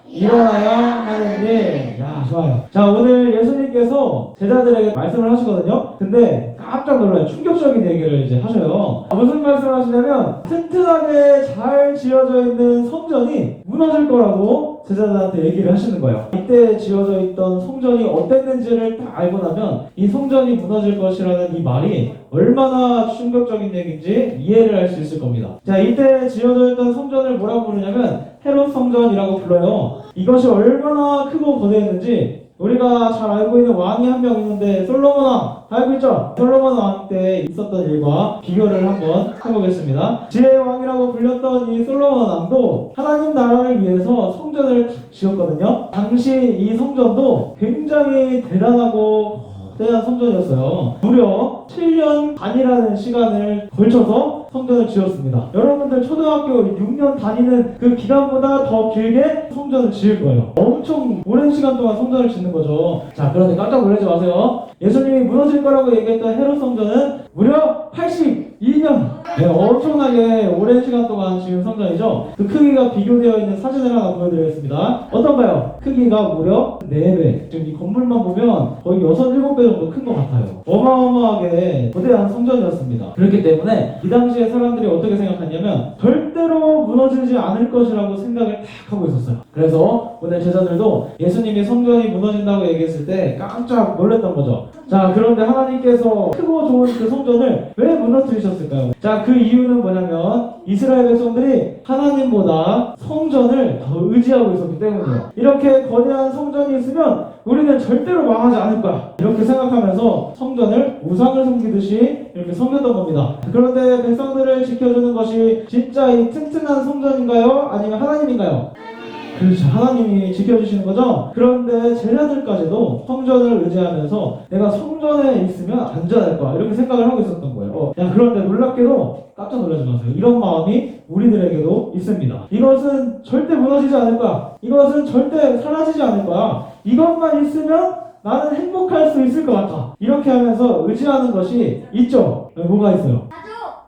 일어나야 하는데. 야, 좋아요. 자, 오늘 예수님께서 제자들에게 말씀을 하시거든요. 근데 깜짝 놀라요. 충격적인 얘기를 이제 하셔요. 무슨 말씀을 하시냐면 튼튼하게 잘 지어져 있는 성전이 무너질 거라고 제자들한테 얘기를 하시는 거예요. 이때 지어져 있던 성전이 어땠는지를 딱 알고 나면 이 성전이 무너질 것이라는 이 말이 얼마나 충격적인 얘기인지 이해를 할 수 있을 겁니다. 자, 이때 지어져 있던 성전을 뭐라고 부르냐면 헤롯 성전이라고 불러요. 이것이 얼마나 크고 거대했는지 우리가 잘 알고 있는 왕이 한 명 있는데 솔로몬 왕 알고 있죠? 솔로몬 왕 때 있었던 일과 비교를 한번 해보겠습니다. 지혜의 왕이라고 불렸던 이 솔로몬 왕도 하나님 나라를 위해서 성전을 지었거든요. 당시 이 성전도 굉장히 대단하고 대한 성전이었어요. 무려 7년 반이라는 시간을 걸쳐서 성전을 지었습니다. 여러분들 초등학교 6년 다니는 그 기간보다 더 길게 성전을 지을 거예요. 엄청 오랜 시간 동안 성전을 짓는 거죠. 자, 그런데 깜짝 놀라지 마세요. 예수님이 무너질 거라고 얘기했던 헤롯 성전은 무려 82년! 네, 엄청나게 오랜 시간 동안 지은 성전이죠. 그 크기가 비교되어 있는 사진을 하나 보여드리겠습니다. 어떤가요? 크기가 무려 4배. 지금 이 건물만 보면 거의 6, 7배 정도 큰 것 같아요. 어마어마하게 거대한 성전이었습니다. 그렇기 때문에 이 당시에 사람들이 어떻게 생각했냐면 절대로 무너지지 않을 것이라고 생각을 딱 하고 있었어요. 그래서 오늘 제자들도 예수님이 성전이 무너진다고 얘기했을 때 깜짝 놀랐던 거죠. 자, 그런데 하나님께서 크고 좋은 그 성전을 왜 무너뜨리셨을까요? 자, 그 이유는 뭐냐면 이스라엘 백성들이 하나님보다 성전을 더 의지하고 있었기 때문이에요. 이렇게 거대한 성전이 있으면 우리는 절대로 망하지 않을 거야, 이렇게 생각하면서 성전을 우상을 섬기듯이 이렇게 섬겼던 겁니다. 그런데 백성들을 지켜주는 것이 진짜 이 튼튼한 성전인가요? 아니면 하나님인가요? 그렇죠. 하나님이 지켜주시는 거죠. 그런데 제자들까지도 성전을 의지하면서 내가 성전에 있으면 안전할 거야, 이렇게 생각을 하고 있었던 거예요. 야, 그런데 놀랍게도 깜짝 놀라지 마세요. 이런 마음이 우리들에게도 있습니다. 이것은 절대 무너지지 않을 거야. 이것은 절대 사라지지 않을 거야. 이것만 있으면 나는 행복할 수 있을 것 같아. 이렇게 하면서 의지하는 것이 있죠. 뭐가 있어요?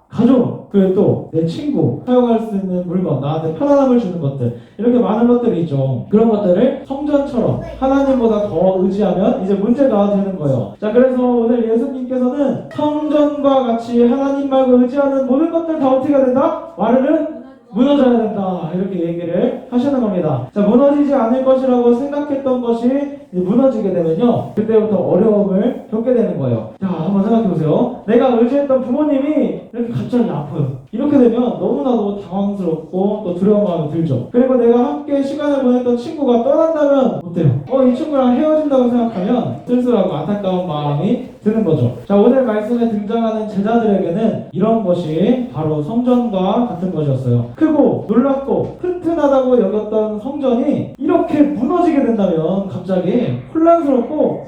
가족, 그리고 또 내 친구, 사용할 수 있는 물건, 나한테 편안함을 주는 것들, 이렇게 많은 것들이 있죠. 그런 것들을 성전처럼 하나님보다 더 의지하면 이제 문제가 되는 거예요. 자, 그래서 오늘 예수님께서는 성전과 같이 하나님 말고 의지하는 모든 것들 다 어떻게 해야 된다? 와르르 무너져야 된다, 이렇게 얘기를 하시는 겁니다. 자, 무너지지 않을 것이라고 생각했던 것이 무너지게 되면요, 그때부터 어려움을 겪게 되는 거예요. 자, 한번 생각해 보세요. 내가 의지했던 부모님이 이렇게 갑자기 아파요. 이렇게 되면 너무나도 당황스럽고 또 두려운 마음이 들죠. 그리고 내가 함께 시간을 보냈던 친구가 떠난다면 어때요? 이 친구랑 헤어진다고 생각하면 쓸쓸하고 안타까운 마음이 드는 거죠. 자, 오늘 말씀에 등장하는 제자들에게는 이런 것이 바로 성전과 같은 것이었어요. 크고 놀랍고 튼튼하다고 여겼던 성전이 이렇게 무너지게 된다면 갑자기 혼란스럽고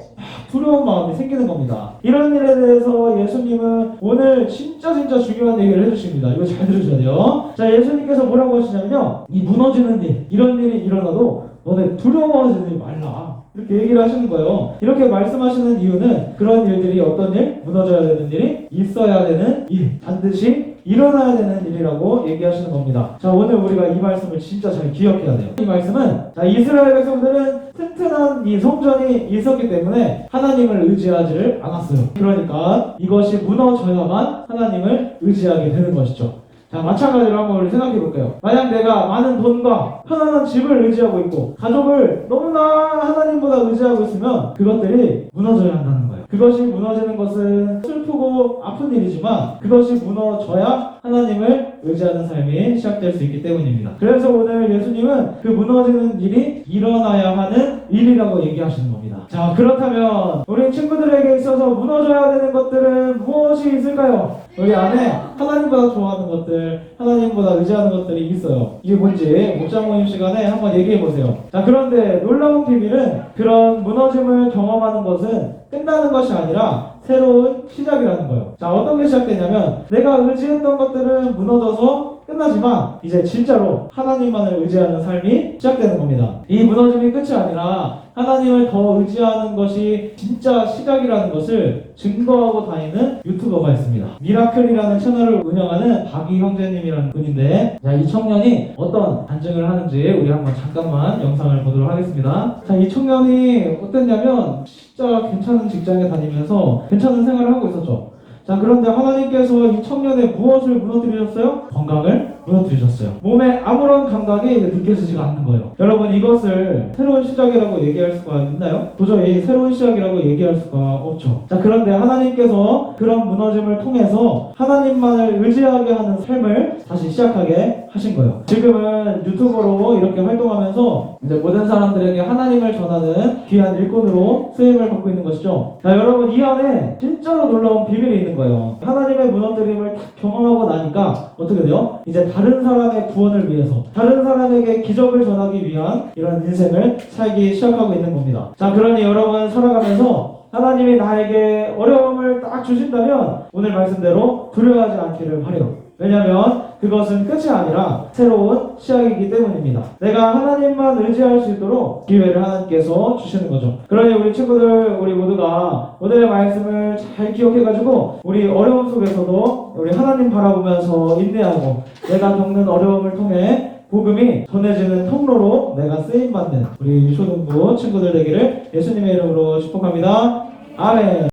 두려운 마음이 생기는 겁니다. 이런 일에 대해서 예수님은 오늘 진짜 중요한 얘기를 해주십니다. 이거 잘 들으셔야 돼요. 자, 예수님께서 뭐라고 하시냐면요, 이 무너지는 일, 이런 일이 일어나도 너네 두려워하지 말라, 이렇게 얘기를 하시는 거예요. 이렇게 말씀하시는 이유는 그런 일들이 어떤 일? 무너져야 되는 일이 있어야 되는 일, 반드시 일어나야 되는 일이라고 얘기하시는 겁니다. 자, 오늘 우리가 이 말씀을 진짜 잘 기억해야 돼요. 이 말씀은, 자, 이스라엘 백성들은 튼튼한 이 성전이 있었기 때문에 하나님을 의지하지를 않았어요. 그러니까 이것이 무너져야만 하나님을 의지하게 되는 것이죠. 자, 마찬가지로 한번 우리 생각해 볼게요. 만약 내가 많은 돈과 편안한 집을 의지하고 있고 가족을 너무나 하나님보다 의지하고 있으면 그것들이 무너져야 한다는 거예요. 그것이 무너지는 것은 슬프고 아픈 일이지만 그것이 무너져야 하나님을 의지하는 삶이 시작될 수 있기 때문입니다. 그래서 오늘 예수님은 그 무너지는 일이 일어나야 하는 일이라고 얘기하시는 겁니다. 자, 그렇다면 우리 친구들에게 있어서 무너져야 되는 것들은 무엇이 있을까요? 우리 안에 하나님보다 좋아하는 것들, 하나님보다 의지하는 것들이 있어요. 이게 뭔지 목장 모임 시간에 한번 얘기해 보세요. 자, 그런데 놀라운 비밀은 그런 무너짐을 경험하는 것은 끝나는 것이 아니라 새로운 시작이라는 거예요. 자, 어떤 게 시작되냐면 내가 의지했던 것들은 무너져서 끝나지만 이제 진짜로 하나님만을 의지하는 삶이 시작되는 겁니다. 이 무너짐이 끝이 아니라 하나님을 더 의지하는 것이 진짜 시작이라는 것을 증거하고 다니는 유튜버가 있습니다. 미라클이라는 채널을 운영하는 박이 형제님이라는 분인데, 자, 이 청년이 어떤 간증을 하는지 우리 한번 잠깐만 영상을 보도록 하겠습니다. 자, 이 청년이 어땠냐면 진짜 괜찮은 직장에 다니면서 괜찮은 생활을 하고 있었죠. 자, 그런데 하나님께서 이 청년의 무엇을 무너뜨리셨어요? 건강을 무너뜨리셨어요. 몸에 아무런 감각이 느껴지지가 않는 거예요. 여러분, 이것을 새로운 시작이라고 얘기할 수가 있나요? 도저히 새로운 시작이라고 얘기할 수가 없죠. 자, 그런데 하나님께서 그런 무너짐을 통해서 하나님만을 의지하게 하는 삶을 다시 시작하게 하신 거예요. 지금은 유튜버로 이렇게 활동하면서 이제 모든 사람들에게 하나님을 전하는 귀한 일꾼으로 쓰임을 받고 있는 것이죠. 자, 여러분, 이 안에 진짜로 놀라운 비밀이 있는 거예요. 하나님의 무너뜨림을 딱 경험하고 나니까 어떻게 돼요? 이제 다른 사람의 구원을 위해서, 다른 사람에게 기적을 전하기 위한 이런 인생을 살기 시작하고 있는 겁니다. 자, 그러니 여러분, 살아가면서 하나님이 나에게 어려움을 딱 주신다면 오늘 말씀대로 두려워하지 않기를 바라요. 왜냐하면 그것은 끝이 아니라 새로운 시작이기 때문입니다. 내가 하나님만 의지할 수 있도록 기회를 하나님께서 주시는 거죠. 그러니 우리 친구들, 우리 모두가 오늘의 말씀을 잘 기억해가지고 우리 어려움 속에서도 우리 하나님 바라보면서 인내하고 내가 겪는 어려움을 통해 복음이 전해지는 통로로 내가 쓰임받는 우리 초등부 친구들 되기를 예수님의 이름으로 축복합니다. 아멘.